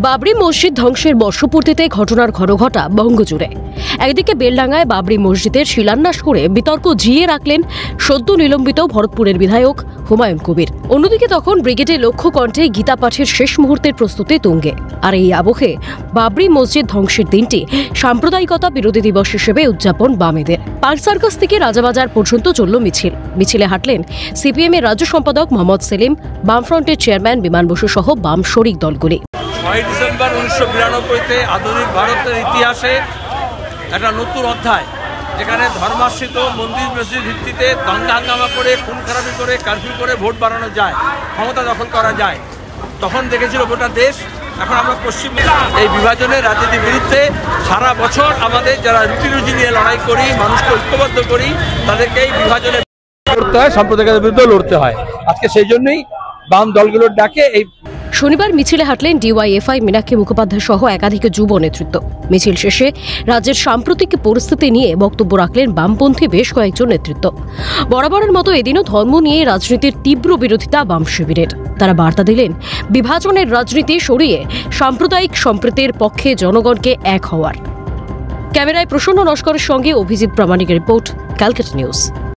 বাবরি মসজিদ ধ্বংসের বর্ষপূর্তিতে ঘটনার ঘটঘটা বঙ্গজুড়ে। একদিকে বেলডাঙ্গায় বাবরি মসজিদের শিলান্যাস করে বিতর্ক জিইয়ে রাখলেন সদ্য নিলম্বিত ভরতপুরের বিধায়ক হুমায়ুন কবির। অন্যদিকে তখন ব্রিগেডে লক্ষ্য কণ্ঠে গীতা পাঠের শেষ মুহূর্তের প্রস্তুতি তুঙ্গে। আর এই আবহে বাবরি মসজিদ ধ্বংসের দিনটি সাম্প্রদায়িকতা বিরোধী দিবস হিসেবে উদযাপন বামেদের। পার্ক সার্কাস থেকে রাজাবাজার পর্যন্ত চলল মিছিলে হাঁটলেন সিপিএম এর রাজ্য সম্পাদক মোহাম্মদ সেলিম, বামফ্রন্টের চেয়ারম্যান বিমান বসু সহ বাম শরিক দলগুলি। 6 ডিসেম্বর 1992-তে আধুনিক ভারতের ইতিহাসে একটা নতুন অধ্যায়, যেখানে ধর্মাশ্রিত মন্দির মসজিদ ভিত্তিতে দাঙ্গা হাঙ্গামা করে, খুন খারাপি করে, কারফিউ করে ভোট বাড়ানো যায়, ক্ষমতা দখল করা যায়। তখন দেখেছিল গোটা দেশ। এখন আমরা পশ্চিমবঙ্গে এই বিভাজনের রাজনীতির বিরুদ্ধে সারা বছর আমাদের যারা রুটি রুজি নিয়ে লড়াই করি, মানুষকে ঐক্যবদ্ধ করি, তাদেরকে এই বিভাজনে লড়তে হয়, সাম্প্রদায়িকতার বিরুদ্ধে লড়তে হয়। আজকে সেই জন্যই বাম দলগুলোর ডাকে এই শনিবার মিছিলে হাঁটলেন ডিওয়াইএফআই মীনাক্ষী মুখোপাধ্যায় সহ একাধিক যুব নেতৃত্ব। মিছিল শেষে রাজ্যের সাম্প্রতিক পরিস্থিতি নিয়ে বক্তব্য রাখলেন বামপন্থী বেশ কয়েকজন নেতৃত্ব। বরাবরের মতো এদিনও ধর্ম নিয়ে রাজনীতির তীব্র বিরোধিতা বাম শিবিরের। তারা বার্তা দিলেন বিভাজনের রাজনীতি সরিয়ে সাম্প্রদায়িক সম্প্রীতির পক্ষে জনগণকে এক হওয়ার। ক্যামেরায় প্রসন্ন নস্করের সঙ্গে অভিজিৎ প্রামাণিকের রিপোর্ট, ক্যালকাটা নিউজ।